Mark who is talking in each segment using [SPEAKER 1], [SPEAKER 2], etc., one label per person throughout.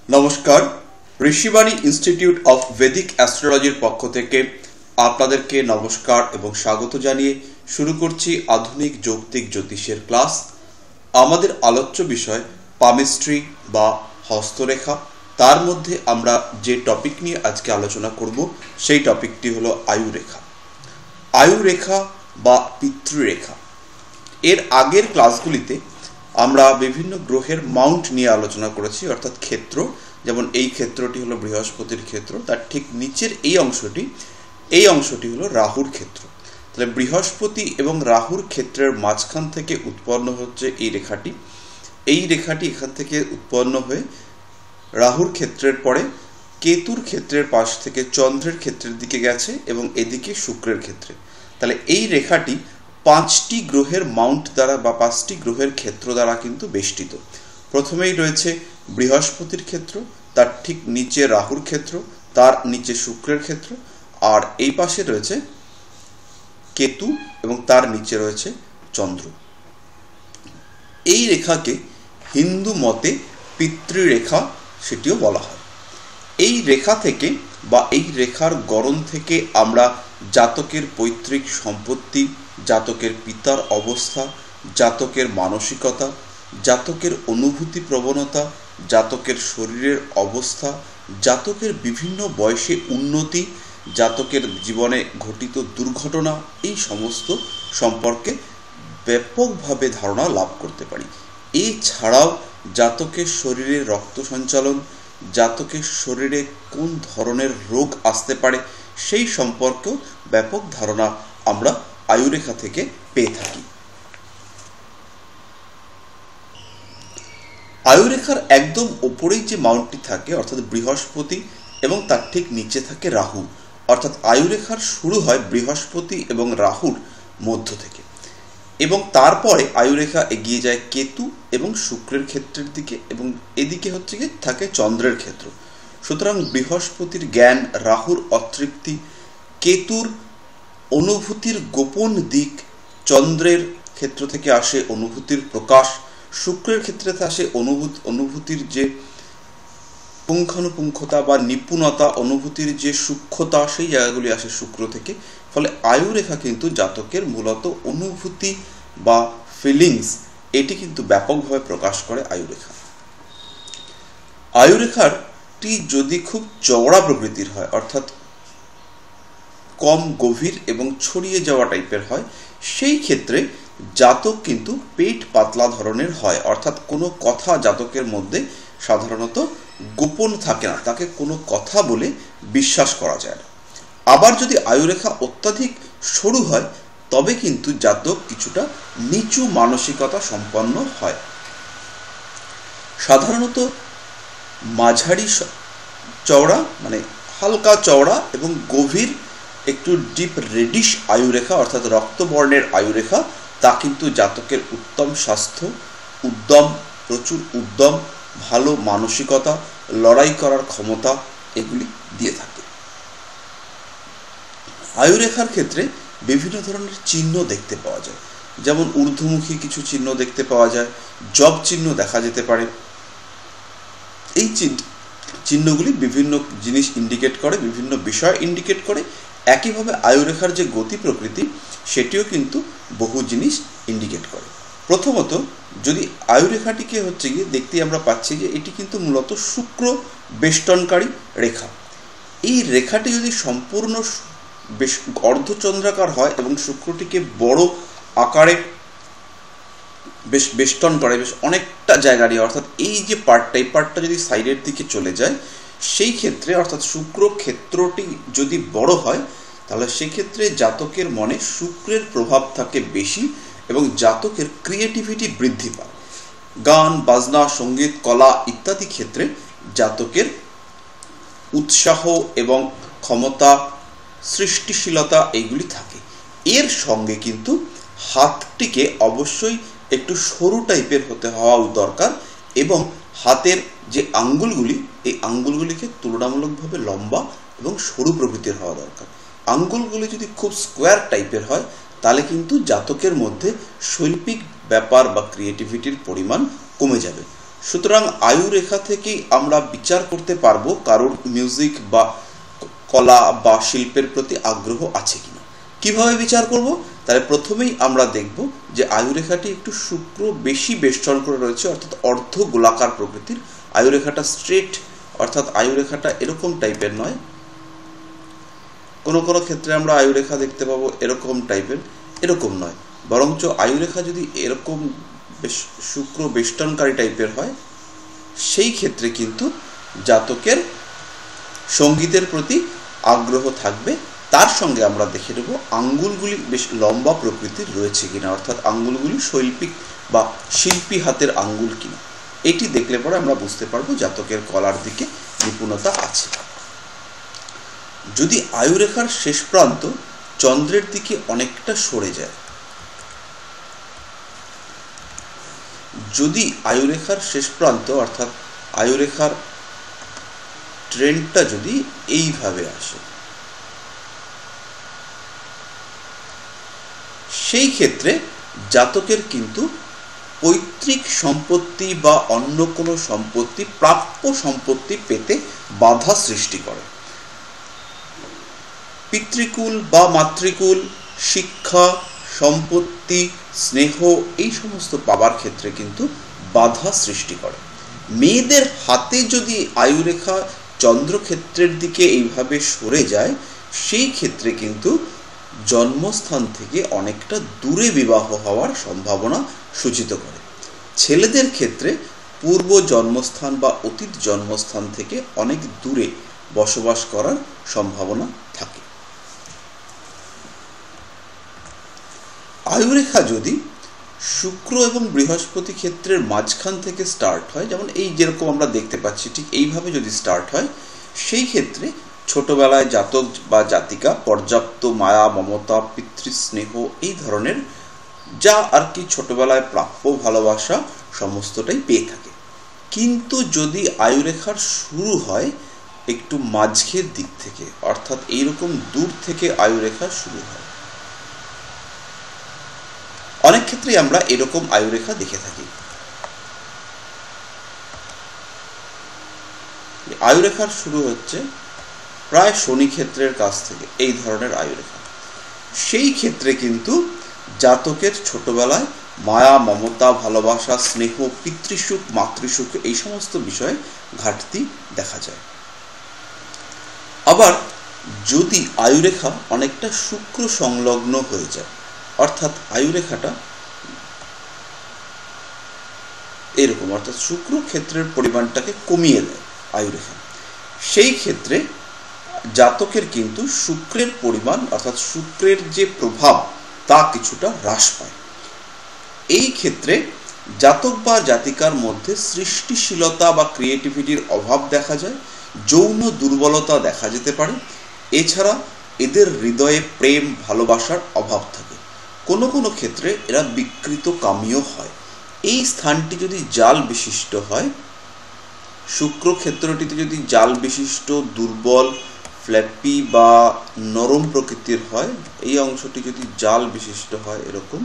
[SPEAKER 1] নমস্কার, Rishibani institute of Vedic অ্যাস্ট্রোলজির পক্ষ থেকে আপনাদেরকে নমস্কার এবং স্বাগত জানিয়ে শুরু করছি আধুনিক যৌক্তিক জ্যোতিষের ক্লাস। আমাদের আলোচ্য বিষয় পামিস্ট্রি বা হস্তরেখা। তার মধ্যে আমরা যে টপিক নিয়ে আজকে আলোচনা করব সেই টপিকটি হলো আয়ুরেখা। আয়ুরেখা বা পিতৃরেখা। এর আগের ক্লাসগুলিতে আমরা বিভিন্ন গ্রহের মাউন্ট নিয়ে আলোচনা করেছি, অর্থাৎ ক্ষেত্র। যেমন এই ক্ষেত্রটি হলো বৃহস্পতির ক্ষেত্র, তার ঠিক নিচের এই অংশটি হলো রাহুর ক্ষেত্র। তাহলে বৃহস্পতি এবং রাহুর ক্ষেত্রের মাঝখান থেকে উৎপন্ন হচ্ছে এই রেখাটি। এই রেখাটি এখান থেকে উৎপন্ন হয়ে রাহুর ক্ষেত্রের পরে কেতুর ক্ষেত্রের পাশ থেকে চন্দ্রের ক্ষেত্রের দিকে গেছে এবং এদিকে শুক্রের ক্ষেত্রে। তাহলে এই রেখাটি 5টি গ্রহের মাউন্ট দ্বারা বা 5টি গ্রহের ক্ষেত্র দ্বারা কিন্তু বেষ্টিত। প্রথমেই রয়েছে বৃহস্পতির ক্ষেত্র, তার ঠিক নিচে রাহুর ক্ষেত্র, তার নিচে শুক্রের ক্ষেত্র, আর এই পাশে রয়েছে কেতু এবং তার নিচে রয়েছে চন্দ্র। এই রেখাকে হিন্দু মতে পিতৃরেখা সেটিও বলা হয়। এই রেখা থেকে বা এই রেখার গড়ন থেকে আমরা জাতকের পৈতৃক সম্পত্তি, জাতকের পিতার অবস্থা, জাতকের মানসিকতা, জাতকের অনুভূতি প্রবণতা, জাতকের শরীরের অবস্থা, জাতকের বিভিন্ন বয়সে উন্নতি, জাতকের জীবনে ঘটিত দুর্ঘটনা, এই সমস্ত সম্পর্কে ব্যাপকভাবে ধারণা লাভ করতে পারি। এছাড়াও জাতকের শরীরে রক্ত সঞ্চালন, জাতকের শরীরে কোন ধরনের রোগ আসতে পারে সেই সম্পর্কেও ব্যাপক ধারণা আমরা আয়ুরেখা থেকে পেয়ে থাকি। আয়ুরেখার একদম ওপরেই যে মাউন্টটি থাকে অর্থাৎ বৃহস্পতি এবং তার ঠিক নিচে থাকে রাহু, অর্থাৎ আয়ুরেখার শুরু হয় বৃহস্পতি এবং রাহুর মধ্য থেকে এবং তারপরে আয়ুরেখা এগিয়ে যায় কেতু এবং শুক্রের ক্ষেত্রের দিকে এবং এদিকে হচ্ছে কি থাকে চন্দ্রের ক্ষেত্র। সুতরাং বৃহস্পতির জ্ঞান, রাহুর অতৃপ্তি, কেতুর অনুভূতির গোপন দিক, চন্দ্রের ক্ষেত্র থেকে আসে অনুভূতির প্রকাশ, শুক্রের ক্ষেত্রে আসে অনুভূতির যে পুঙ্খানুপুঙ্খতা বা নিপুণতা, অনুভূতির যে সূক্ষ্মতা, সেই জায়গাগুলি আসে শুক্র থেকে। ফলে আয়ুরেখা কিন্তু জাতকের মূলত অনুভূতি বা ফিলিংস এটি কিন্তু ব্যাপকভাবে প্রকাশ করে আয়ুরেখা। আয়ুরেখাটি যদি খুব চওড়া প্রকৃতির হয়, অর্থাৎ কম গভীর এবং ছড়িয়ে যাওয়া টাইপের হয়, সেই ক্ষেত্রে জাতক কিন্তু পেট পাতলা ধরনের হয়, অর্থাৎ কোনো কথা জাতকের মধ্যে সাধারণত গোপন থাকে না, তাকে কোনো কথা বলে বিশ্বাস করা যায় না। আবার যদি আয়ুরেখা অত্যাধিক সরু হয় তবে কিন্তু জাতক কিছুটা নিচু মানসিকতা সম্পন্ন হয়। সাধারণত মাঝারি চওড়া মানে হালকা চওড়া এবং গভীর একটু ডিপ রেডিশ আয়ুরেখা অর্থাৎ রক্তবর্ণের আয়ুরেখা, তা কিন্তু জাতকের উত্তম স্বাস্থ্য, প্রচুর উদ্যম, ভালো মানসিকতা, লড়াই করার ক্ষমতা এগুলি দিয়ে থাকে। আয়ুরেখার ক্ষেত্রে বিভিন্ন ধরনের চিহ্ন দেখতে পাওয়া যায়, যেমন ঊর্ধ্বমুখী কিছু চিহ্ন দেখতে পাওয়া যায়, জব চিহ্ন দেখা যেতে পারে। এই চিহ্নগুলি বিভিন্ন জিনিস ইন্ডিকেট করে, বিভিন্ন বিষয় ইন্ডিকেট করে। একইভাবে আয়ুরেখার যে গতি প্রকৃতি সেটিও কিন্তু বহু জিনিস ইন্ডিকেট করে। প্রথমত যদি আয়ুরেখাটিকে হচ্ছে গিয়ে দেখতে আমরা পাচ্ছি যে এটি কিন্তু মূলত শুক্র বেষ্টনকারী রেখা। এই রেখাটি যদি সম্পূর্ণ অর্ধচন্দ্রাকার হয় এবং শুক্রটিকে বড় আকারে বেষ্টন করে, বেশ অনেকটা জায়গা নিয়ে, অর্থাৎ এই যে পার্টটা যদি সাইডের দিকে চলে যায়, সেই ক্ষেত্রে অর্থাৎ শুক্র ক্ষেত্রটি যদি বড় হয় তাহলে সেক্ষেত্রে জাতকের মনে শুক্রের প্রভাব থাকে বেশি এবং জাতকের ক্রিয়েটিভিটি বৃদ্ধি পায়। গান বাজনা, সঙ্গীত, কলা ইত্যাদি ক্ষেত্রে জাতকের উৎসাহ এবং ক্ষমতা, সৃষ্টিশীলতা এইগুলি থাকে। এর সঙ্গে কিন্তু হাতটিকে অবশ্যই একটু সরু টাইপের হতে হওয়া দরকার এবং হাতের যে আঙ্গুলগুলি, এই আঙ্গুলগুলিকে তুলনামূলকভাবে লম্বা এবং সরু প্রকৃতির হওয়া দরকার। আঙ্গুলগুলি যদি খুব স্কোয়ার টাইপের হয় তাহলে কিন্তু জাতকের মধ্যে শৈল্পিক ব্যাপার বা ক্রিয়েটিভিটির পরিমাণ কমে যাবে। সুতরাং আয়ুরেখা থেকেই আমরা বিচার করতে পারবো কারোর মিউজিক বা কলা বা শিল্পের প্রতি আগ্রহ আছে কিনা। কিভাবে বিচার করব? তাহলে প্রথমেই আমরা দেখব যে আয়ুরেখাটি একটু শুক্র বেশি বেষ্টন করে রয়েছে, অর্থাৎ অর্ধ গোলাকার প্রকৃতির। আয়ুরেখাটা স্ট্রেট, অর্থাৎ আয়ুরেখাটা এরকম টাইপের নয়। কোনো কোনো ক্ষেত্রে আমরা আয়ুরেখা দেখতে পাবো এরকম টাইপের, এরকম নয়। বরঞ্চ আয়ুরেখা যদি এরকম শুক্র বেষ্টনকারী টাইপের হয়, সেই ক্ষেত্রে কিন্তু জাতকের সঙ্গীতের প্রতি আগ্রহ থাকবে। তার সঙ্গে আমরা দেখে নেব আঙ্গুলগুলি বেশ লম্বা প্রকৃতির রয়েছে কিনা, অর্থাৎ আঙ্গুলগুলি শৈল্পিক বা শিল্পী হাতের আঙ্গুল কিনা। এটি দেখলে পরে আমরা বুঝতে পারবো জাতকের কলার দিকে নিপুণতা আছে। যদি আয়ুরেখার শেষ প্রান্ত চন্দ্রের দিকে অনেকটা সরে যায়, যদি আয়ুরেখার শেষ প্রান্ত অর্থাৎ আয়ুরেখার ট্রেন্ডটা যদি এইভাবে আসে, সেই ক্ষেত্রে জাতকের কিন্তু পৈতৃক সম্পত্তি বা অন্য কোনো সম্পত্তি, প্রাপ্য সম্পত্তি পেতে বাধা সৃষ্টি করে। পিতৃকুল বা মাতৃকুল, শিক্ষা, সম্পত্তি, স্নেহ এই সমস্ত পাবার ক্ষেত্রে কিন্তু বাধা সৃষ্টি করে। মেয়েদের হাতে যদি আয়ুরেখা চন্দ্রক্ষেত্রের দিকে এইভাবে সরে যায়, সেই ক্ষেত্রে কিন্তু জন্মস্থান থেকে অনেকটা দূরে বিবাহ হওয়ার সম্ভাবনা সূচিত করে। ছেলেদের ক্ষেত্রে পূর্ব জন্মস্থান বা অতীত জন্মস্থান থেকে অনেক দূরে বসবাস করার সম্ভাবনা থাকে। আয়ুরেখা যদি শুক্র এবং বৃহস্পতি ক্ষেত্রের মাঝখান থেকে স্টার্ট হয়, যেমন এই যেরকম আমরা দেখতে পাচ্ছি ঠিক এইভাবে যদি স্টার্ট হয়, সেই ক্ষেত্রে ছোটবেলায় জাতক বা জাতিকা পর্যাপ্ত মায়া, মমতা, পিতৃস্নেহ এই ধরনের যা আর কি ছোটবেলায় প্রাপ্য ভালোবাসা সমস্তটাই পেয়ে থাকে। কিন্তু যদি আয়ুরেখার শুরু হয় একটু মাঝের দিক থেকে, অর্থাৎ এইরকম দূর থেকে আয়ুরেখা শুরু হয়, অনেক ক্ষেত্রে আমরা এরকম আয়ুরেখা দেখে থাকি। আয়ুরেখার শুরু হচ্ছে প্রায় শনি ক্ষেত্রের কাছ থেকে, এই ধরনের আয়ুরেখা। সেই ক্ষেত্রে কিন্তু জাতকের ছোটবেলায় মায়া, মমতা, ভালোবাসা, স্নেহ, পিতৃসুখ, মাতৃসুখ এই সমস্ত বিষয়ে ঘাটতি দেখা যায়। আবার যদি আয়ুরেখা অনেকটা শুক্র সংলগ্ন হয়ে যায়, অর্থাৎ আয়ুরেখাটা এরকম, অর্থাৎ শুক্র ক্ষেত্রের পরিমাণটাকে কমিয়ে দেয় আয়ুরেখা, সেই ক্ষেত্রে জাতকের কিন্তু শুক্রের পরিমাণ অর্থাৎ শুক্রের যে প্রভাব তা কিছুটা হ্রাস পায়। এই ক্ষেত্রে জাতক বা জাতিকার মধ্যে সৃষ্টিশীলতা বা ক্রিয়েটিভিটির অভাব দেখা যায়, যৌন দুর্বলতা দেখা যেতে পারে। এছাড়া এদের হৃদয়ে প্রেম, ভালোবাসার অভাব থাকে। কোনো কোনো ক্ষেত্রে এরা বিকৃত কামীও হয়। এই স্থানটি যদি জাল বিশিষ্ট হয়, শুক্র ক্ষেত্রটিতে যদি জাল বিশিষ্ট, দুর্বল, ফ্ল্যাপি বা নরম প্রকৃতির হয়, এই অংশটি যদি জাল বিশিষ্ট হয় এরকম,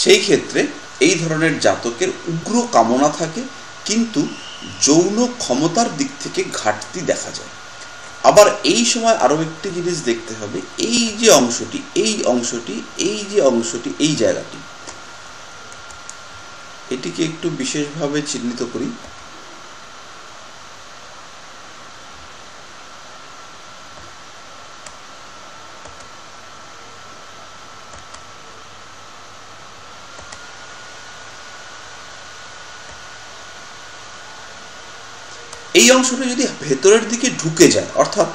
[SPEAKER 1] সেই ক্ষেত্রে এই ধরনের জাতকের উগ্র কামনা থাকে, কিন্তু যৌন ক্ষমতার দিক থেকে ঘাটতি দেখা যায়। আবার এই সময় আরো একটি জিনিস দেখতে হবে, এই যে অংশটি, এই অংশটি, এই যে অংশটি, এই জায়গাটি, এটিকে একটু বিশেষভাবে চিহ্নিত করি। এই অংশটা যদি ভেতরের দিকে ঢুকে যায়, অর্থাৎ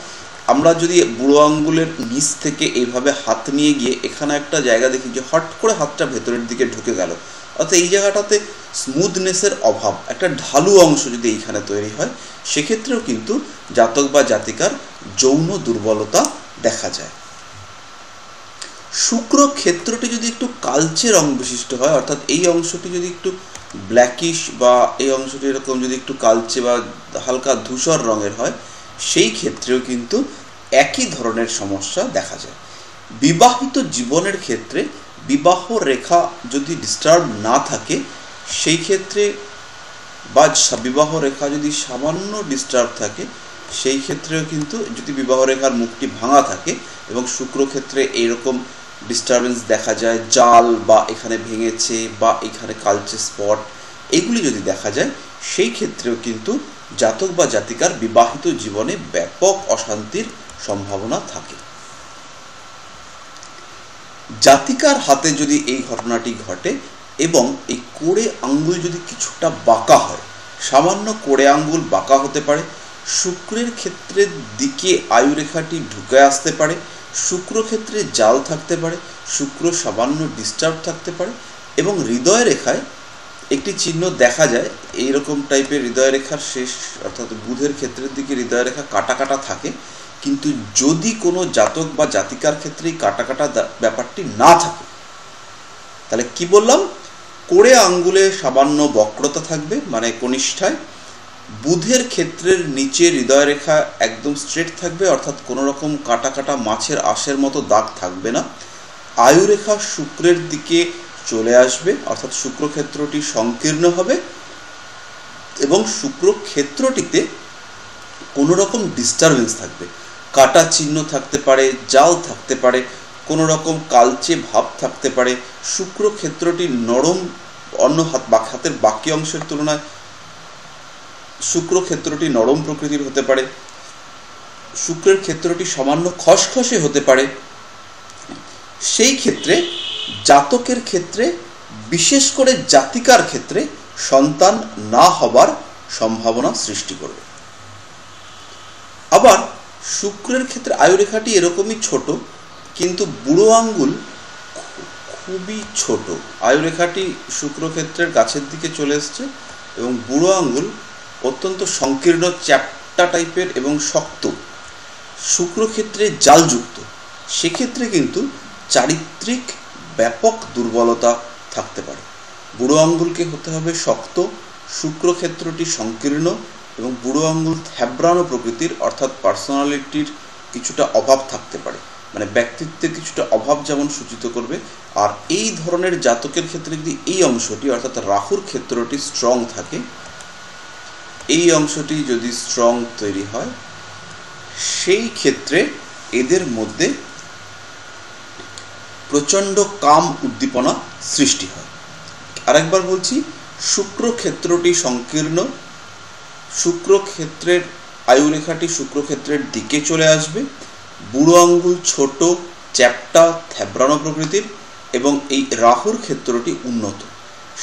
[SPEAKER 1] আমরা যদি বুড়ো আঙ্গুলের নিচ থেকে এইভাবে হাত নিয়ে গিয়ে এখানে একটা জায়গা দেখি যে হট করে হাতটা ভেতরের দিকে ঢুকে গেল, অর্থাৎ এই জায়গাটাতে স্মুথনেসের অভাব, একটা ঢালু অংশ যদি এইখানে তৈরি হয়, সেক্ষেত্রেও কিন্তু জাতক বা জাতিকার যৌন দুর্বলতা দেখা যায়। শুক্র ক্ষেত্রটি যদি একটু কালচে রং বিশিষ্ট হয়, অর্থাৎ এই অংশটি যদি একটু ব্ল্যাকিশ বা এই অংশটি এরকম যদি একটু কালচে বা হালকা ধূসর রঙের হয়, সেই ক্ষেত্রেও কিন্তু একই ধরনের সমস্যা দেখা যায়। বিবাহিত জীবনের ক্ষেত্রে বিবাহ রেখা যদি ডিস্টার্ব না থাকে সেই ক্ষেত্রে বা বিবাহ রেখা যদি সামান্য ডিস্টার্ব থাকে সেই ক্ষেত্রেও কিন্তু যদি বিবাহ রেখার মুখটি ভাঙা থাকে এবং শুক্র ক্ষেত্রে এইরকম ডিস্টারবেন্স দেখা যায়, জাল বা এখানে ভেঙেছে বা এখানে কালচে স্পট এইগুলি যদি দেখা যায় সেই ক্ষেত্রেও কিন্তু জাতক বা জাতিকার বিবাহিত জীবনে ব্যাপক অশান্তির সম্ভাবনা থাকে। জাতিকার হাতে যদি এই ঘটনাটি ঘটে এবং এই কোড়ে আঙ্গুল যদি কিছুটা বাঁকা হয়, সামান্য কোড়ে আঙ্গুল বাঁকা হতে পারে, শুক্রের ক্ষেত্রের দিকে আয়ুরেখাটি ঢুকে আসতে পারে, শুক্র ক্ষেত্রে জাল থাকতে পারে, শুক্র সামান্য ডিস্টার্ব থাকতে পারে এবং হৃদয় রেখায় একটি চিহ্ন দেখা যায় এইরকম টাইপের হৃদয় রেখার শেষ অর্থাৎ বুধের ক্ষেত্রের দিকে হৃদয় রেখা কাটা কাটা থাকে। কিন্তু যদি কোনো জাতক বা জাতিকার ক্ষেত্রে এই কাটা কাটা ব্যাপারটি না থাকে তাহলে কি বললাম, কোড়ে আঙ্গুলে সামান্য বক্রতা থাকবে মানে কনিষ্ঠায়, বুধের ক্ষেত্রের নিচে হৃদয় রেখা একদম স্ট্রেট থাকবে অর্থাৎ কোনো রকম কাটা কাটা মাছের আঁশের মতো দাগ থাকবে না, আয়ুরেখা শুক্রের দিকে চলে আসবে অর্থাৎ শুক্র ক্ষেত্রটি সংকীর্ণ হবে এবং শুক্র ক্ষেত্রটিতে কোনো রকম ডিস্টারবেন্স থাকবে, কাটা চিহ্ন থাকতে পারে, জাল থাকতে পারে, কোনো রকম কালচে ভাব থাকতে পারে, শুক্র ক্ষেত্রটি নরম অন্য হাতের বাকি অংশের তুলনায় শুক্র ক্ষেত্রটি নরম প্রকৃতির হতে পারে, শুক্রের ক্ষেত্রটি সামান্য খসখসে হতে পারে। সেই ক্ষেত্রে জাতকের ক্ষেত্রে বিশেষ করে জাতিকার ক্ষেত্রে সন্তান না হবার সম্ভাবনা সৃষ্টি করবে। আবার শুক্রের ক্ষেত্রে আয়ুরেখাটি এরকমই ছোট কিন্তু বুড়ো আঙ্গুল খুবই ছোট, আয়ুরেখাটি শুক্র ক্ষেত্রের গাছের দিকে চলে এসছে এবং বুড়ো আঙ্গুল অত্যন্ত সংকীর্ণ চ্যাপ্টা টাইপের এবং শক্ত, শুক্র ক্ষেত্রে জালযুক্ত, সেক্ষেত্রে কিন্তু চারিত্রিক ব্যাপক দুর্বলতা থাকতে পারে। বুড়ো আঙ্গুলকে হতে হবে শক্ত, শুক্র ক্ষেত্রটি সংকীর্ণ এবং বুড়ো আঙ্গুল থ্যাবড়ানো প্রকৃতির অর্থাৎ পার্সোনালিটির কিছুটা অভাব থাকতে পারে, মানে ব্যক্তিত্বের কিছুটা অভাব যেমন সূচিত করবে। আর এই ধরনের জাতকের ক্ষেত্রে যদি এই অংশটি অর্থাৎ রাহুর ক্ষেত্রটি স্ট্রং থাকে, এই অংশটি যদি স্ট্রং তৈরি হয় সেই ক্ষেত্রে এদের মধ্যে প্রচণ্ড কাম উদ্দীপনা সৃষ্টি হয়। আরেকবার বলছি, শুক্র ক্ষেত্রটি সংকীর্ণ, শুক্র ক্ষেত্রের আয়ুরেখাটি শুক্র ক্ষেত্রের দিকে চলে আসবে, বুড়ো আঙ্গুল ছোট, চ্যাপ্টা, থ্যাবড়ানো প্রকৃতির এবং এই রাহুর ক্ষেত্রটি উন্নত।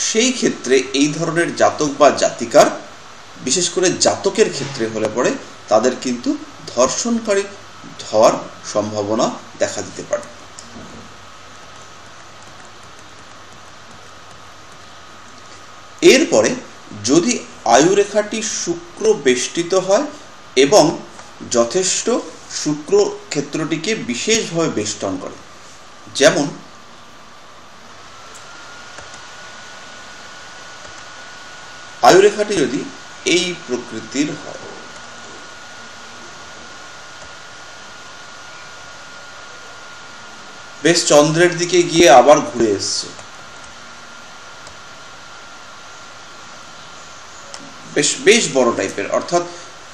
[SPEAKER 1] সেই ক্ষেত্রে এই ধরনের জাতক বা জাতিকার বিশেষ করে জাতকের ক্ষেত্রে হলে পরে তাদের কিন্তু ধর্ষণকারী হওয়ার সম্ভাবনা দেখা দিতে পারে। এরপরে যদি আয়ুরেখাটি শুক্র বেষ্টিত হয় এবং যথেষ্ট শুক্র ক্ষেত্রটিকে বিশেষভাবে বেষ্টন করে, যেমন আয়ুরেখাটি যদি এই প্রকৃতির হয়, বেশ চন্দ্রের দিকে গিয়ে আবার ঘুরে এসছে, বেশ বড় টাইপের, অর্থাৎ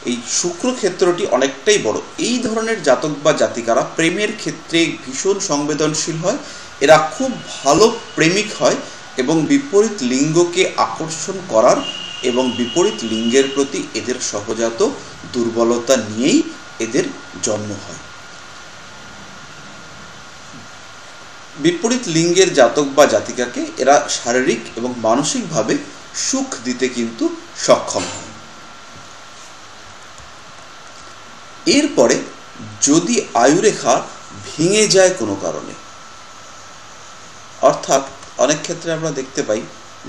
[SPEAKER 1] এই শুক্র ক্ষেত্রটি অনেকটাই বড়। এই ধরনের জাতক বা জাতিকারা প্রেমের ক্ষেত্রে ভীষণ সংবেদনশীল হয়, এরা খুব ভালো প্রেমিক হয় এবং বিপরীত লিঙ্গকে আকর্ষণ করার এবং বিপরীত লিঙ্গের প্রতি এদের সহজাত দুর্বলতা নিয়েই এদের জন্ম হয়। বিপরীত লিঙ্গের জাতক বা জাতিকাকে এরা শারীরিক এবং মানসিকভাবে সুখ দিতে কিন্তু সক্ষম হয়। এরপরে যদি আয়ুরেখা ভেঙে যায় কোনো কারণে, অর্থাৎ অনেক ক্ষেত্রে আমরা দেখতে পাই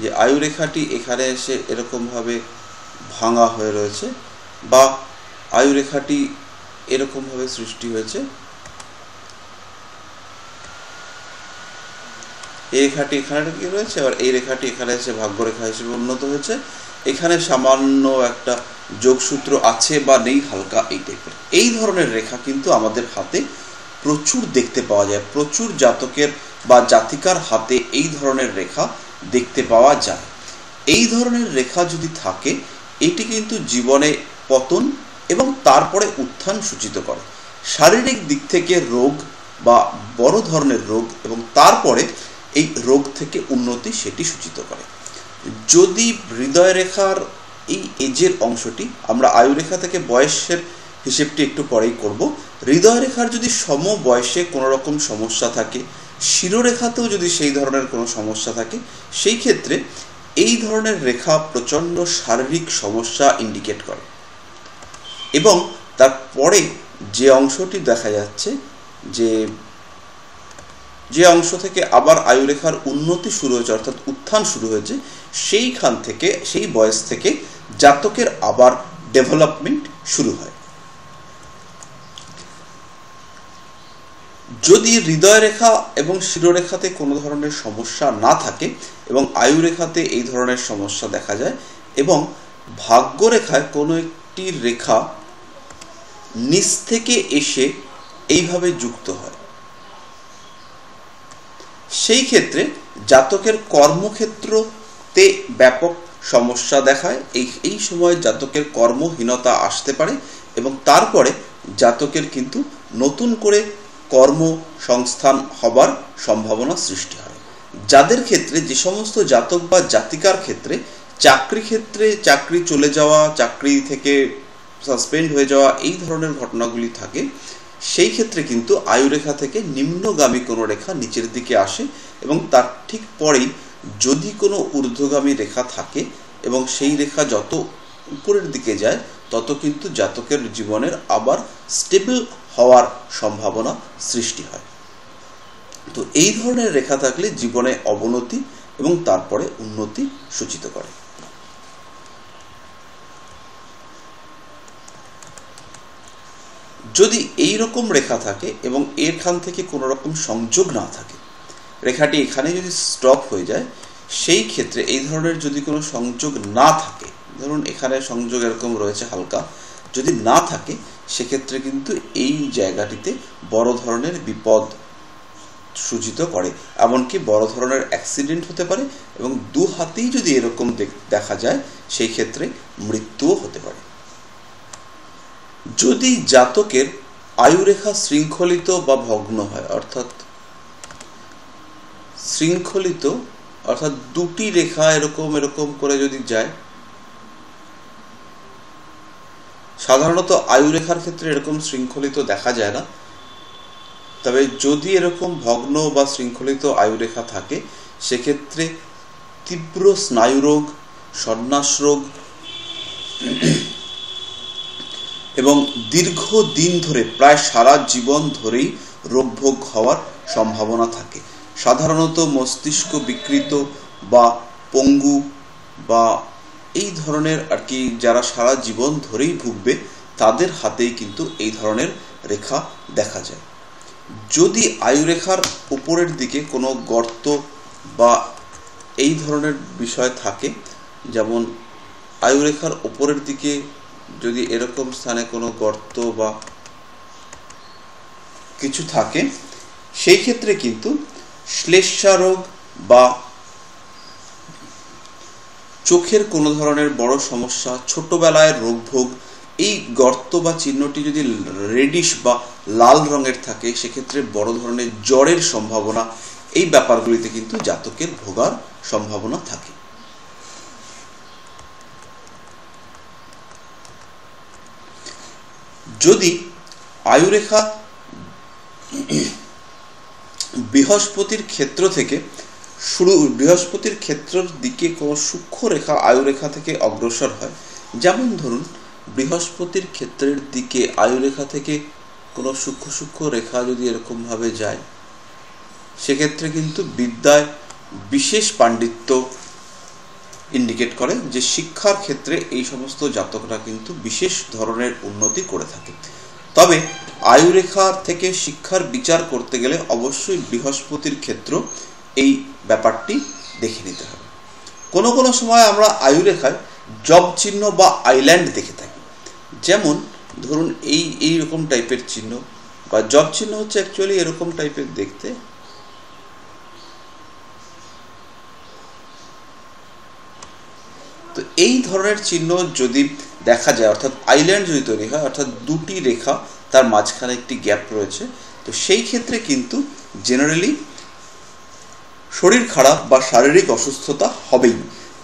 [SPEAKER 1] যে আয়ুরেখাটি এখানে এসে এরকমভাবে ভাঙা হয়ে রয়েছে বা আয়ুরেখাটি এরকমভাবে সৃষ্টি হয়েছে, এই রেখাটি এখানে কি রয়েছে আর এই রেখাটি এখানে এসে ভাগ্যরেখা হিসেবে উন্নত হয়েছে, এখানে সামান্য একটা যোগসূত্র আছে বা নেই হালকা এই টাইপের, এই ধরনের রেখা কিন্তু আমাদের হাতে প্রচুর দেখতে পাওয়া যায়, প্রচুর জাতকের বা জাতিকার হাতে এই ধরনের রেখা দেখতে পাওয়া যায়। এই ধরনের রেখা যদি থাকে, এটি কিন্তু জীবনে পতন এবং তারপরে উত্থান সূচিত করে। শারীরিক দিক থেকে রোগ বা বড় ধরনের রোগ এবং তারপরে এই রোগ থেকে উন্নতি সেটি সূচিত করে। যদি হৃদয় রেখার এই এজের অংশটি, আমরা আয়ুরেখা থেকে বয়সের হিসেবটি একটু পরেই করব, হৃদয় রেখার যদি সম বয়সে কোনো রকম সমস্যা থাকে, শিরোরেখাতেও যদি সেই ধরনের কোনো সমস্যা থাকে, সেই ক্ষেত্রে এই ধরনের রেখা প্রচণ্ড শারীরিক সমস্যা ইন্ডিকেট করে। এবং তারপরে যে অংশটি দেখা যাচ্ছে, যে অংশ থেকে আবার আয়ুরেখার উন্নতি শুরু হয়েছে, অর্থাৎ উত্থান শুরু হয়েছে, সেইখান থেকে, সেই বয়স থেকে জাতকের আবার ডেভেলপমেন্ট শুরু হয়। যদি হৃদয় রেখা এবং শিরোরেখাতে কোনো ধরনের সমস্যা না থাকে এবং আয়ুরেখাতে এই ধরনের সমস্যা দেখা যায় এবং ভাগ্যরেখায় কোনো একটি রেখা নিচ থেকে এসে এইভাবে যুক্ত হয়, সেই ক্ষেত্রে জাতকের কর্মক্ষেত্রতে ব্যাপক সমস্যা দেখায়। এই সময় জাতকের কর্মহীনতা আসতে পারে এবং তারপরে জাতকের কিন্তু নতুন করে কর্মসংস্থান হবার সম্ভাবনা সৃষ্টি হয়। যাদের ক্ষেত্রে, যে সমস্ত জাতক বা জাতিকার ক্ষেত্রে চাকরি চলে যাওয়া, চাকরি থেকে সাসপেন্ড হয়ে যাওয়া, এই ধরনের ঘটনাগুলি থাকে, সেই ক্ষেত্রে কিন্তু আয়ুরেখা থেকে নিম্নগামী কোনো রেখা নিচের দিকে আসে এবং তার ঠিক পরেই যদি কোনো ঊর্ধ্বগামী রেখা থাকে এবং সেই রেখা যত উপরের দিকে যায় তত কিন্তু জাতকের জীবনের আবার স্টেবল হওয়ার সম্ভাবনা সৃষ্টি হয়। তো এই ধরনের রেখা থাকলে জীবনে অবনতি এবং তারপরে উন্নতি সূচিত করে। যদি এই রকম রেখা থাকে এবং এখান থেকে কোনো রকম সংযোগ না থাকে, রেখাটি এখানে যদি স্টপ হয়ে যায়, সেই ক্ষেত্রে এই ধরনের যদি কোনো সংযোগ না থাকে, ধরুন এখানে সংযোগ এরকম রয়েছে হালকা, যদি না থাকে, সেক্ষেত্রে কিন্তু এই জায়গাটিতে বড় ধরনের বিপদ সূচিত করে, এমনকি বড় ধরনের অ্যাক্সিডেন্ট হতে পারে এবং দু হাতেই যদি এরকম দেখা যায়, সেই ক্ষেত্রে মৃত্যুও হতে পারে। যদি জাতকের আয়ুরেখা শৃঙ্খলিত বা ভগ্ন হয়, অর্থাৎ শৃঙ্খলিত অর্থাৎ দুটি রেখা এরকম করে যদি যায়, সাধারণত আয়ুরেখার ক্ষেত্রে এরকম শৃঙ্খলিত দেখা যায় না, তবে যদি এরকম ভগ্ন বা শৃঙ্খলিত আয়ুরেখা থাকে, সেক্ষেত্রে তীব্র স্নায়ুরোগ, সন্ন্যাস রোগ এবং দীর্ঘদিন ধরে, প্রায় সারা জীবন ধরেই রোগভোগ হওয়ার সম্ভাবনা থাকে। সাধারণত মস্তিষ্ক বিকৃত বা পঙ্গু বা এই ধরনের আর কি যারা সারা জীবন ধরেই ভুগবে, তাদের হাতেই কিন্তু এই ধরনের রেখা দেখা যায়। যদি আয়ুরেখার উপরের দিকে কোনো গর্ত বা এই ধরনের বিষয় থাকে, যেমন আয়ুরেখার উপরের দিকে যদি এরকম স্থানে কোনো গর্ত বা কিছু থাকে, সেই ক্ষেত্রে কিন্তু শ্লেষ্মা রোগ বা চোখের কোনো ধরনের বড় সমস্যা, ছোটবেলায় রোগভোগ, এই গর্ত বা চিহ্নটি যদি রেডিশ বা লাল রঙের থাকে, সেক্ষেত্রে বড় ধরনের জ্বরের সম্ভাবনা, এই ব্যাপারগুলিতে কিন্তু জাতকের ভোগার সম্ভাবনা থাকে। যদি আয়ুরেখা বৃহস্পতির ক্ষেত্র থেকে বৃহস্পতির ক্ষেত্রের দিকে কোনো সূক্ষ্ম রেখা আয়ুরেখা থেকে অগ্রসর হয়, যেমন ধরুন বৃহস্পতির ক্ষেত্রের দিকে আয়ুরেখা থেকে কোনো সূক্ষ্ম রেখা যদি এরকম ভাবে যায়, সেক্ষেত্রে কিন্তু বিদ্যায় বিশেষ পাণ্ডিত্য ইন্ডিকেট করে, যে শিক্ষার ক্ষেত্রে এই সমস্ত জাতকরা কিন্তু বিশেষ ধরনের উন্নতি করে থাকে। তবে আয়ুরেখা থেকে শিক্ষার বিচার করতে গেলে অবশ্যই বৃহস্পতির ক্ষেত্র এই ব্যাপারটি দেখে নিতে হবে। কোনো কোনো সময় আমরা আয়ুরেখায় জব চিহ্ন বা আইল্যান্ড দেখে থাকি, যেমন ধরুন এই রকম টাইপের চিহ্ন বা জব চিহ্ন হচ্ছে অ্যাকচুয়ালি এরকম টাইপের দেখতে। তো এই ধরনের চিহ্ন যদি দেখা যায়, অর্থাৎ আইল্যান্ড যদি তৈরি হয়, অর্থাৎ দুটি রেখা তার মাঝখানে একটি গ্যাপ রয়েছে, তো সেই ক্ষেত্রে কিন্তু জেনারেলি শরীর খারাপ বা শারীরিক অসুস্থতা হবেই।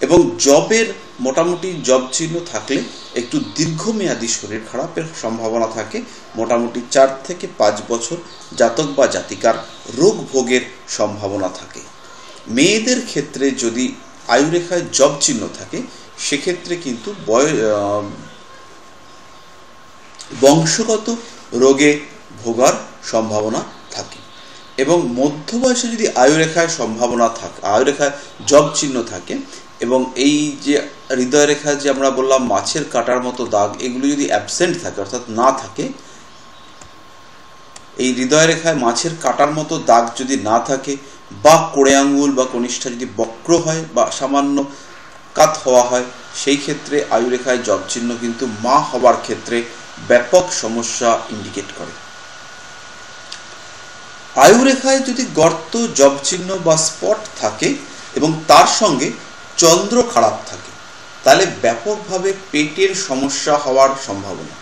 [SPEAKER 1] এবং জবের মোটামুটি জব চিহ্ন থাকলে একটু দীর্ঘমেয়াদী শরীর খারাপের সম্ভাবনা থাকে। মোটামুটি 4 থেকে 5 বছর জাতক বা জাতিকার রোগ ভোগের সম্ভাবনা থাকে। মেয়েদের ক্ষেত্রে যদি আয়ুরেখায় জব চিহ্ন থাকে সেক্ষেত্রে কিন্তু বংশগত রোগে ভোগার সম্ভাবনা থাকে। এবং মধ্য বয়সে যদি আয়ুরেখায় সম্ভাবনা থাকে, আয়ুরেখায় জব চিহ্ন থাকে, এবং এই যে হৃদয় রেখা যে আমরা বললাম মাছের কাটার মতো দাগ, এগুলো যদি অ্যাবসেন্ট থাকে অর্থাৎ না থাকে, এই হৃদয় রেখায় মাছের কাটার মতো দাগ যদি না থাকে, বা কোড়ে আঙ্গুল বা কনিষ্ঠা যদি বক্র হয় বা সামান্য কাত হওয়া হয়, সেই ক্ষেত্রে আয়ুরেখায় জব চিহ্ন কিন্তু মা হবার ক্ষেত্রে ব্যাপক সমস্যা ইন্ডিকেট করে। আয়ুরেখায় যদি গর্ত, জব চিহ্ন বা স্পট থাকে এবং তার সঙ্গে চন্দ্র খারাপ থাকে, তাহলে ব্যাপকভাবে পেটের সমস্যা হওয়ার সম্ভাবনা।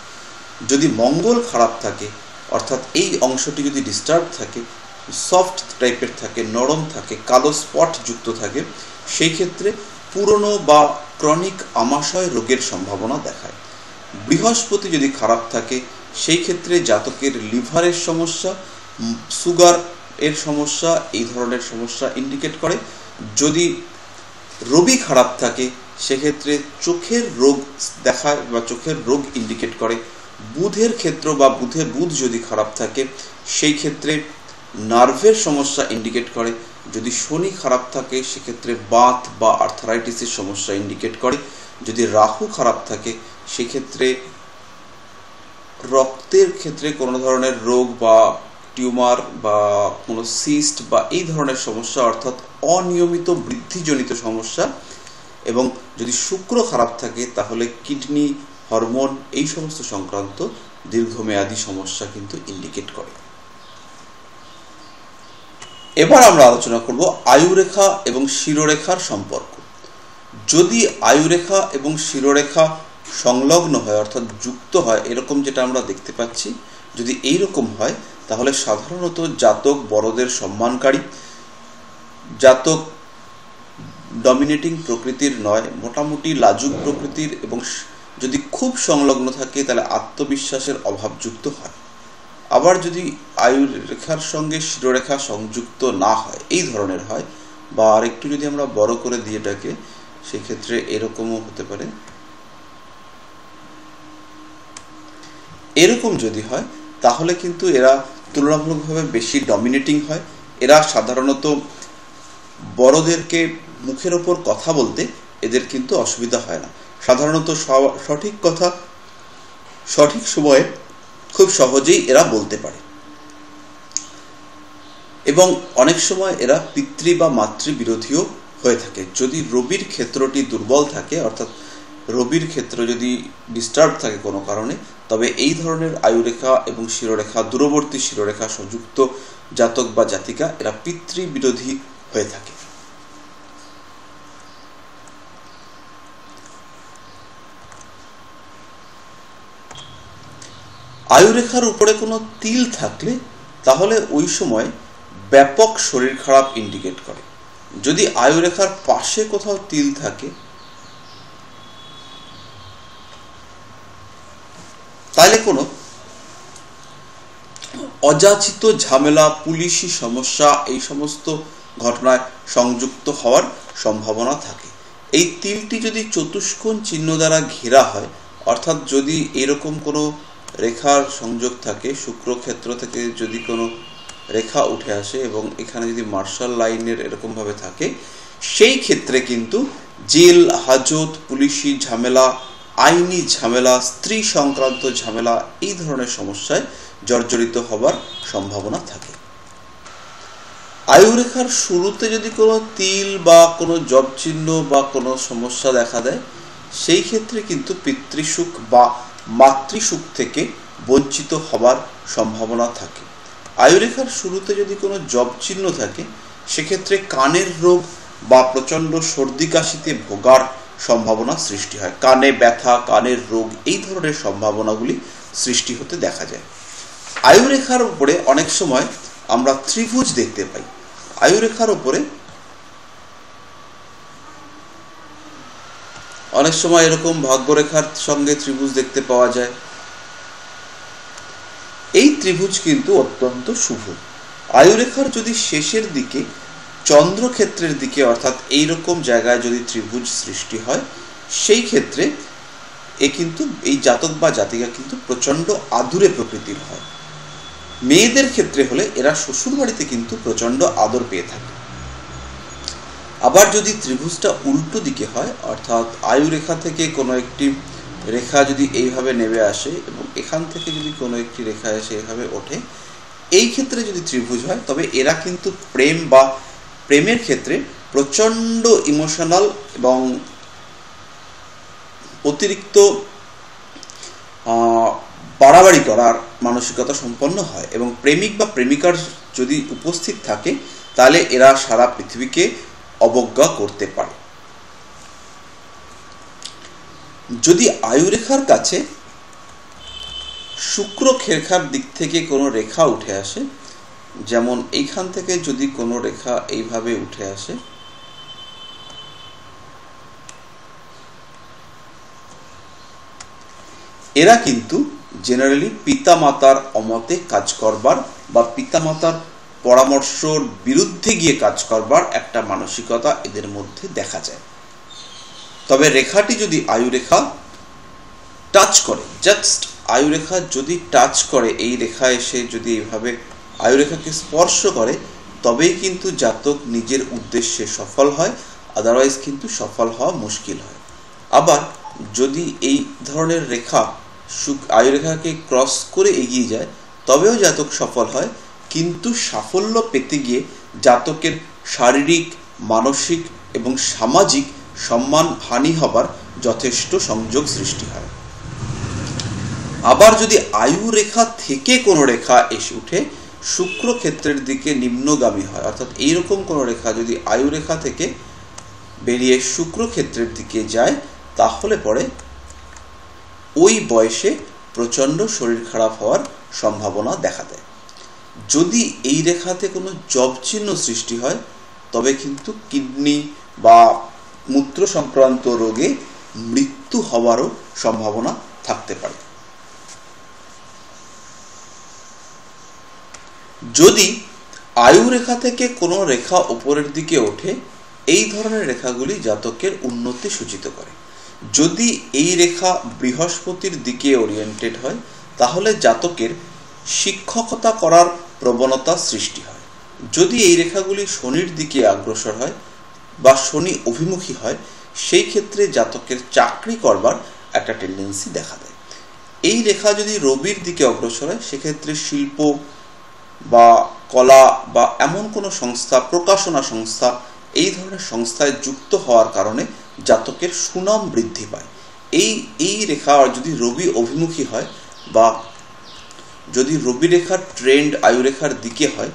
[SPEAKER 1] যদি মঙ্গল খারাপ থাকে, অর্থাৎ এই অংশটি যদি ডিস্টার্ব থাকে, সফট টাইপের থাকে, নরম থাকে, কালো স্পট যুক্ত থাকে, সেই ক্ষেত্রে পুরনো বা ক্রনিক আমাশয় রোগের সম্ভাবনা দেখায়। বৃহস্পতি যদি খারাপ থাকে, সেই ক্ষেত্রে জাতকের লিভারের সমস্যা, সুগার এর সমস্যা, এই ধরনের সমস্যা ইন্ডিকেট করে। যদি রবি খারাপ থাকে সেক্ষেত্রে চোখের রোগ দেখায় বা চোখের রোগ ইন্ডিকেট করে। বুধের ক্ষেত্র বা বুধ যদি খারাপ থাকে সেই ক্ষেত্রে নার্ভের সমস্যা ইন্ডিকেট করে। যদি শনি খারাপ থাকে সেক্ষেত্রে বাত বা আর্থারাইটিসের সমস্যা ইন্ডিকেট করে। যদি রাহু খারাপ থাকে সেক্ষেত্রে রক্তের ক্ষেত্রে কোনো ধরনের রোগ বা টিউমার বা কোনো সিস্ট বা এই ধরনের সমস্যা, অর্থাৎ অনিয়মিত বৃদ্ধিজনিত সমস্যা। এবং যদি শুক্র খারাপ থাকে তাহলে কিডনি, হরমোন এই সমস্ত সংক্রান্ত দীর্ঘমেয়াদী সমস্যা কিন্তু ইন্ডিকেট করে। এবার আমরা আলোচনা করব আয়ুরেখা এবং শিরোরেখার সম্পর্ক। যদি আয়ুরেখা এবং শিরোরেখা সংলগ্ন হয় অর্থাৎ যুক্ত হয়, এরকম যেটা আমরা দেখতে পাচ্ছি, যদি এইরকম হয় তাহলে সাধারণত জাতক বড়দের সম্মানকারী, জাতক ডমিনেটিং প্রকৃতির নয়, মোটামুটি লাজুক প্রকৃতির, এবং যদি খুব সংলগ্ন থাকে তাহলে আত্মবিশ্বাসের অভাবযুক্ত হয়। আবার যদি আয়ুরেখার সঙ্গে শিরোরেখা সংযুক্ত না হয়, এই ধরনের হয়, বা আরেকটু যদি আমরা বড় করে দিয়ে এটাকে, সেক্ষেত্রে এরকমও হতে পারে। এরকম যদি হয় তাহলে কিন্তু এরা তুলনামূলকভাবে বেশি ডমিনেটিং হয়। এরা সাধারণত বড়দেরকে মুখের ওপর কথা বলতে এদের কিন্তু অসুবিধা হয় না। সাধারণত সঠিক কথা সঠিক সময়ে খুব সহজেই এরা বলতে পারে। এবং অনেক সময় এরা পিতৃ বা মাতৃ বিরোধীও হয়ে থাকে। যদি রবির ক্ষেত্রটি দুর্বল থাকে, অর্থাৎ রবির ক্ষেত্র যদি ডিস্টার্ব থাকে কোনো কারণে, তবে এই ধরনের আয়ুরেখা এবং শিরোরেখা, দূরবর্তী শিরোরেখা সংযুক্ত জাতক বা জাতিকা এরা পিতৃ বিরোধী হয়ে থাকে। আয়ুরেখার উপরে কোনো তিল থাকলে তাহলে ওই সময় ব্যাপক শরীর খারাপ ইন্ডিকেট করে। যদি আয়ুরেখার পাশে কোথাও তিল থাকে তাহলে কোনো অযাচিত ঝামেলা, পুলিশি সমস্যা, এই সমস্ত ঘটনায় সংযুক্ত হওয়ার সম্ভাবনা থাকে। এই তিলটি যদি চতুষ্কোণ চিহ্ন দ্বারা ঘেরা হয়, অর্থাৎ যদি এরকম কোনো রেখার সংযোগ থাকে, শুক্রক্ষেত্র থেকে যদি কোনো রেখা উঠে আসে এবং এখানে যদি মার্শাল লাইনের এরকমভাবে থাকে, সেই ক্ষেত্রে কিন্তু জেল হাজত, পুলিশি ঝামেলা, আইনি ঝামেলা, স্ত্রী সংক্রান্ত ঝামেলা, এই ধরনের সমস্যায় জর্জরিত হবার সম্ভাবনা থাকে। আয়ুরেখার শুরুতে যদি কোনো তিল বা কোনো জব চিহ্ন বা কোনো সমস্যা দেখা দেয়, সেই ক্ষেত্রে কিন্তু পিতৃসুখ বা মাতৃসুখ থেকে বঞ্চিত হবার সম্ভাবনা থাকে। আয়ুরেখার শুরুতে যদি কোনো জব চিহ্ন থাকে সেক্ষেত্রে কানের রোগ বা প্রচণ্ড সর্দি কাশিতে ভোগার সম্ভাবনা সৃষ্টি হয়। কানে ব্যথা, কানের রোগ, এই ধরনের সম্ভাবনাগুলি সৃষ্টি হতে দেখা যায়। আয়ুরেখার উপরে অনেক সময় আমরা ত্রিভুজ দেখতে পাই। আয়ুরেখার উপরে অনেক সময় এরকম ভাগ্যরেখার সঙ্গে ত্রিভুজ দেখতে পাওয়া যায়। এই ত্রিভুজ কিন্তু অত্যন্ত শুভ। আয়ুরেখার যদি শেষের দিকে চন্দ্রক্ষেত্রের দিকে অর্থাৎ এইরকম জায়গায় যদি ত্রিভুজ সৃষ্টি হয় সেই ক্ষেত্রে এই জাতক বা জাতিকা কিন্তু প্রচণ্ড আদুরে প্রকৃতির হয়। মেয়েদের ক্ষেত্রে হলে এরা শ্বশুর বাড়িতে কিন্তু প্রচণ্ড আদর পেয়ে থাকে। আবার যদি ত্রিভুজটা উল্টো দিকে হয় অর্থাৎ আয়ুরেখা থেকে কোনো একটি রেখা যদি এইভাবে নেমে আসে এবং এখান থেকে যদি কোনো একটি রেখা এসে এইভাবে ওঠে, এই ক্ষেত্রে যদি ত্রিভুজ হয় তবে এরা কিন্তু প্রেমের ক্ষেত্রে প্রচণ্ড ইমোশনাল এবং অতিরিক্ত বাড়াবাড়ি করার মানসিকতা সম্পন্ন হয় এবং প্রেমিক বা প্রেমিকার যদি উপস্থিত থাকে তাহলে এরা সারা পৃথিবীকে অবজ্ঞা করতে পারে। যদি আয়ুরেখার কাছে শুক্র রেখার দিক থেকে কোনো রেখা উঠে আসে, যেমন এইখান থেকে যদি কোনো রেখা এইভাবে উঠে আসে, এরা কিন্তু জেনারেলি পিতামাতার অমতে কাজ করবার বা পিতামাতার পরামর্শর বিরুদ্ধে গিয়ে কাজ করবার একটা মানসিকতা এদের মধ্যে দেখা যায়। তবে রেখাটি যদি আয়ুরেখা টাচ করে, জাস্ট আয়ুরেখা যদি টাচ করে, এই রেখা এসে যদি এইভাবে আয়ুরেখাকে স্পর্শ করে তবেই কিন্তু জাতক নিজের উদ্দেশ্যে সফল হয়, আদারওয়াইজ কিন্তু সফল হওয়া মুশকিল হয়। আবার যদি এই ধরনের রেখা আয়ুরেখাকে ক্রস করে এগিয়ে যায় তবেও জাতক সফল হয়, কিন্তু সাফল্য পেতে গিয়ে জাতকের শারীরিক, মানসিক এবং সামাজিক সম্মান হানি হবার যথেষ্ট সংযোগ সৃষ্টি হয়। আবার যদি আয়ুরেখা থেকে কোনো রেখা এসে উঠে শুক্র ক্ষেত্রের দিকে নিম্নগামী হয়, অর্থাৎ এইরকম কোনো রেখা যদি আয়ুরেখা থেকে বেরিয়ে শুক্র ক্ষেত্রের দিকে যায় তাহলে পরে ওই বয়সে প্রচণ্ড শরীর খারাপ হওয়ার সম্ভাবনা দেখা দেয়। যদি এই রেখাতে কোনো জব চিহ্ন সৃষ্টি হয় তবে কিন্তু কিডনি বা মূত্র সংক্রান্ত রোগে মৃত্যু হওয়ারও সম্ভাবনা থাকতে পারে। যদি আয়ুরেখা থেকে কোনো রেখা উপরের দিকে ওঠে, এই ধরনের রেখাগুলি জাতকের উন্নতি সূচিত করে। যদি এই রেখা বৃহস্পতির দিকে ওরিয়েন্টেড হয় তাহলে জাতকের শিক্ষকতা করার প্রবণতা সৃষ্টি হয়। যদি এই রেখাগুলি শনির দিকে অগ্রসর হয় বা শনি অভিমুখী হয় সেই ক্ষেত্রে জাতকের চাকরি করবার একটা টেন্ডেন্সি দেখা দেয়। এই রেখা যদি রবির দিকে অগ্রসর হয় সেক্ষেত্রে শিল্প বা কলা বা এমন কোনো সংস্থা, প্রকাশনা সংস্থা, এই ধরনের সংস্থায় যুক্ত হওয়ার কারণে জাতকের সুনাম বৃদ্ধি পায়। এই রেখা যদি রবি অভিমুখী হয় বা যদি রবি রেখার ট্রেন্ড আয়ুরেখার দিকে হয়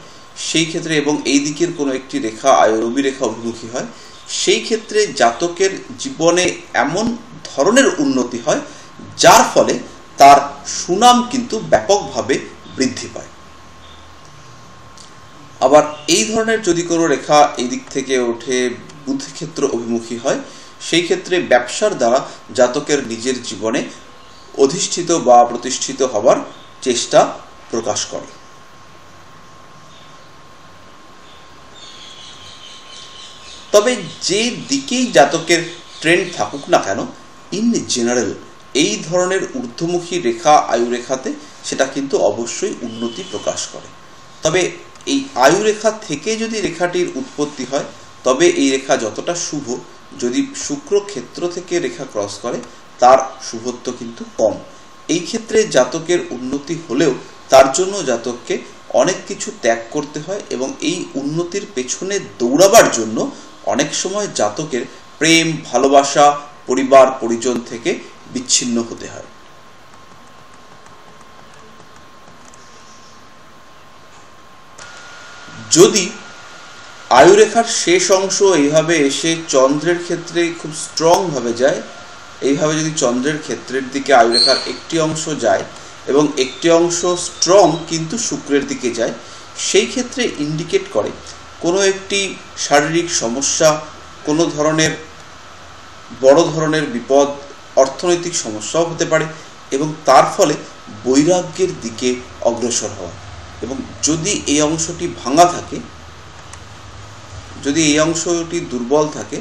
[SPEAKER 1] সেই ক্ষেত্রে এবং এই দিকের কোনো একটি রেখা রবি রেখা অভিমুখী হয় সেই ক্ষেত্রে জাতকের জীবনে এমন ধরনের উন্নতি হয় যার ফলে তার সুনাম কিন্তু ব্যাপকভাবে বৃদ্ধি পায়। আবার এই ধরনের যদি কোনো রেখা এই দিক থেকে ওঠে বুদ্ধিক্ষেত্র অভিমুখী হয় সেই ক্ষেত্রে ব্যবসার দ্বারা জাতকের নিজের জীবনে অধিষ্ঠিত বা প্রতিষ্ঠিত হবার চেষ্টা প্রকাশ করে। তবে যে দিকেই জাতকের ট্রেন্ড থাকুক না কেন, ইন জেনারেল এই ধরনের ঊর্ধ্বমুখী রেখা আয়ুরেখাতে সেটা কিন্তু অবশ্যই উন্নতি প্রকাশ করে। তবে এই আয়ুরেখা থেকে যদি রেখাটির উৎপত্তি হয় তবে এই রেখা যতটা শুভ, যদি শুক্র ক্ষেত্র থেকে রেখা ক্রস করে তার শুভত্ব কিন্তু কম। এই ক্ষেত্রে জাতকের উন্নতি হলেও তার জন্য জাতককে অনেক কিছু ত্যাগ করতে হয় এবং এই উন্নতির পেছনে দৌড়াবার জন্য অনেক সময় জাতকের প্রেম, ভালোবাসা, পরিবার পরিজন থেকে বিচ্ছিন্ন হতে হয়। যদি আয়ুরেখার শেষ অংশ এইভাবে এসে চন্দ্রের ক্ষেত্রে খুব স্ট্রং ভাবে যায়, এইভাবে যদি চন্দ্রের ক্ষেত্রের দিকে আয়ুরেখার একটি অংশ যায় এবং একটি অংশ স্ট্রং কিন্তু শুক্রের দিকে যায়, সেই ক্ষেত্রে ইন্ডিকেট করে কোনো একটি শারীরিক সমস্যা, কোনো ধরনের বড় ধরনের বিপদ, অর্থনৈতিক সমস্যাও হতে পারে এবং তার ফলে বৈরাগ্যের দিকে অগ্রসর হওয়া। এবং যদি এই অংশটি ভাঙা থাকে, যদি এই অংশটি দুর্বল থাকে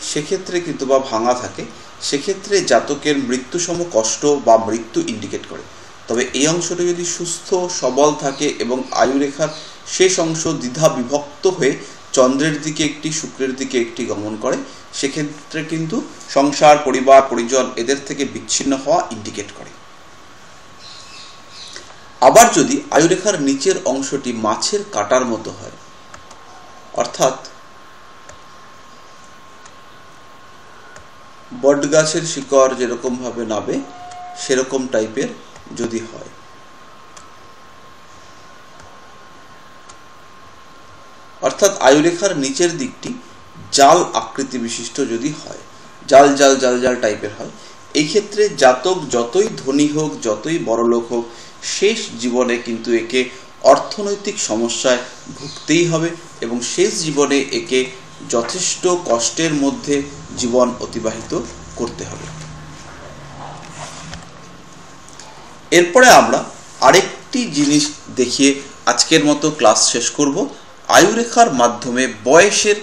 [SPEAKER 1] সেক্ষেত্রে কিন্তু বা ভাঙা থাকে, সেক্ষেত্রে জাতকের মৃত্যুসম কষ্ট বা মৃত্যু ইন্ডিকেট করে। তবে এই অংশটি যদি সুস্থ সবল থাকে এবং আয়ুরেখার শেষ অংশ দ্বিধা বিভক্ত হয়ে চন্দ্রের দিকে একটি শুক্রের দিকে একটি গমন করে, সেক্ষেত্রে কিন্তু সংসার, পরিবার, পরিজন এদের থেকে বিচ্ছিন্ন হওয়া ইন্ডিকেট করে। আবার যদি আয়ুরেখার নিচের অংশটি মাছের কাঁটার মতো হয়, অর্থাৎ বটগাছের শিকড় যেরকম ভাবে নাবে সেরকম টাইপের যদি হয়, অর্থাৎ আয়ুরেখার নিচের দিকটি জাল আকৃতি বিশিষ্ট যদি হয়, জাল জাল জাল জাল টাইপের হয়, এই ক্ষেত্রে জাতক যতই ধনী হোক, যতই বড়লোক হোক, শেষ জীবনে কিন্তু একে অর্থনৈতিক সমস্যায় ভুগতেই হবে এবং শেষ জীবনে একে যথেষ্ট কষ্টের মধ্যে জীবন অতিবাহিত করতে হবে। এরপরে আমরা আরেকটি জিনিস দেখিয়ে আজকের মতো ক্লাস শেষ করব, আয়ুরেখার মাধ্যমে বয়সের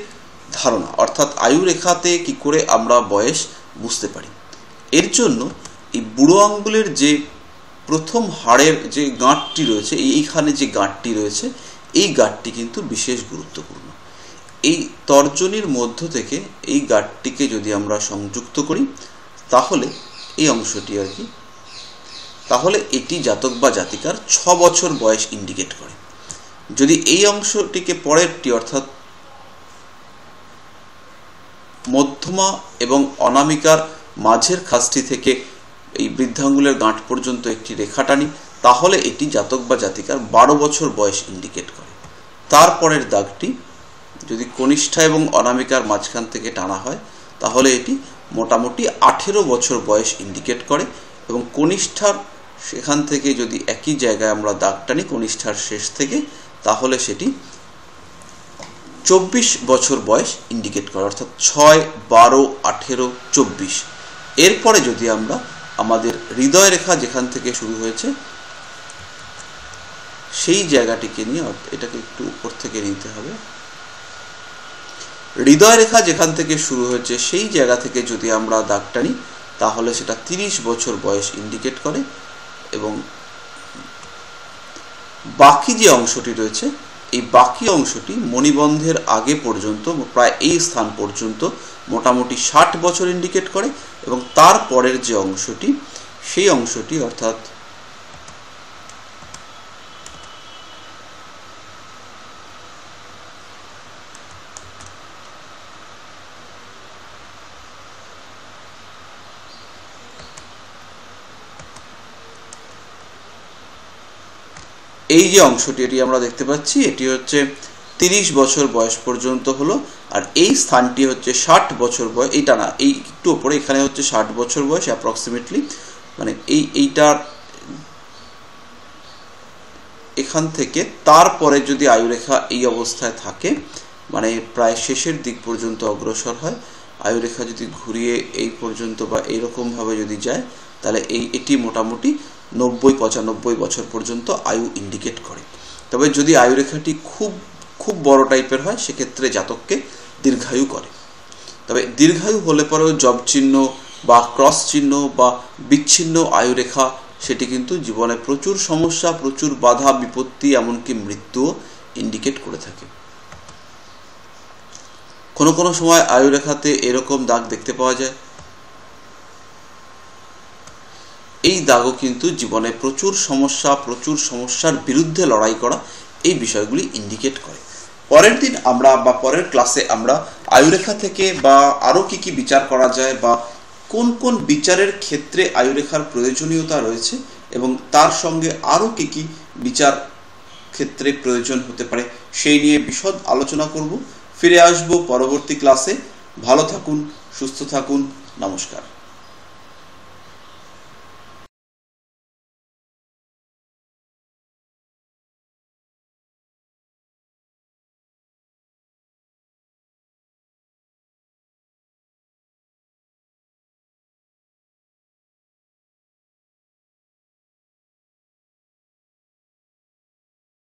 [SPEAKER 1] ধারণা, অর্থাৎ আয়ুরেখাতে কি করে আমরা বয়স বুঝতে পারি। এর জন্য এই বুড়ো আঙ্গুলের যে প্রথম হাড়ের যে গাঁটটি রয়েছে, এইখানে যে গাঁটটি রয়েছে, এই গাঁটটি কিন্তু বিশেষ গুরুত্বপূর্ণ। এই তর্জনীর মধ্য থেকে এই গাঁটটিকে যদি আমরা সংযুক্ত করি তাহলে এই অংশটি আর কি, তাহলে এটি জাতক বা জাতিকার 6 বছর বয়স ইন্ডিকেট করে। যদি এই অংশটিকে পরেরটি অর্থাৎ মধ্যমা এবং অনামিকার মাঝের খাসটি থেকে এই বৃদ্ধাঙ্গুলের গাঁট পর্যন্ত একটি রেখা টানি, তাহলে এটি জাতক বা জাতিকার 12 বছর বয়স ইন্ডিকেট করে। তারপরের দাগটি যদি কনিষ্ঠা এবং অনামিকার মাঝখান থেকে টানা হয় তাহলে এটি মোটামুটি 18 বছর বয়স ইন্ডিকেট করে এবং কনিষ্ঠার সেখান থেকে যদি একই জায়গায় আমরা দাগ টানি কনিষ্ঠার শেষ থেকে, তাহলে সেটি 24 বছর বয়স ইন্ডিকেট করে, অর্থাৎ 6, 12, 18, 24। এরপরে যদি আমরা আমাদের হৃদয় রেখা যেখান থেকে শুরু হয়েছে সেই জায়গাটিকে নিয়ে, এটাকে একটু উপর থেকে নিতে হবে, হৃদয় রেখা যেখান থেকে শুরু হয়েছে সেই জায়গা থেকে যদি আমরা দাগ টানি তাহলে সেটা 30 বছর বয়স ইন্ডিকেট করে এবং বাকি যে অংশটি রয়েছে এই বাকি অংশটি মণিবন্ধের আগে পর্যন্ত, প্রায় এই স্থান পর্যন্ত মোটামুটি 60 বছর ইন্ডিকেট করে এবং তারপরের যে অংশটি সেই অংশটি অর্থাৎ এই যে অংশটি এটি আমরা দেখতে পাচ্ছি, এটি হচ্ছে 30 বছর বয়স পর্যন্ত হলো, আর এই স্থানটি হচ্ছে 60 বছর বয়স, এইটা না, এই একটু উপরে এখানে হচ্ছে 60 বছর বয়স অ্যাপ্রক্সিমেটলি, মানে এইটার এখান থেকে তারপরে যদি আয়ুরেখা এই অবস্থায় থাকে, মানে প্রায় শেষের দিক পর্যন্ত অগ্রসর হয়, আয়ুরেখা যদি ঘুরিয়ে এই পর্যন্ত বা এইরকম ভাবে যদি যায় তাহলে এটি মোটামুটি 90-95 বছর পর্যন্ত আয়ু ইন্ডিকেট করে। তবে যদি আয়ুরেখাটি খুব খুব বড় টাইপের হয় সেক্ষেত্রে জাতককে দীর্ঘায়ু করে। তবে দীর্ঘায়ু হলে পরেও জব চিহ্ন বা ক্রস চিহ্ন বা বিচ্ছিন্ন আয়ুরেখা সেটি কিন্তু জীবনে প্রচুর সমস্যা, প্রচুর বাধা বিপত্তি, এমনকি মৃত্যুও ইন্ডিকেট করে থাকে। কোনো কোনো সময় আয়ুরেখাতে এরকম দাগ দেখতে পাওয়া যায়, এই দাগও কিন্তু জীবনে প্রচুর সমস্যা, প্রচুর সমস্যার বিরুদ্ধে লড়াই করা, এই বিষয়গুলি ইন্ডিকেট করে। পরের দিন আমরা বা পরের ক্লাসে আমরা আয়ুরেখা থেকে বা আরো কি কি বিচার করা যায় বা কোন কোন বিচারের ক্ষেত্রে আয়ুরেখার প্রয়োজনীয়তা রয়েছে এবং তার সঙ্গে আরো কি কি বিচার ক্ষেত্রে প্রয়োজন হতে পারে সেই নিয়ে বিশদ আলোচনা করব। ফিরে আসব পরবর্তী ক্লাসে। ভালো থাকুন, সুস্থ থাকুন, নমস্কার।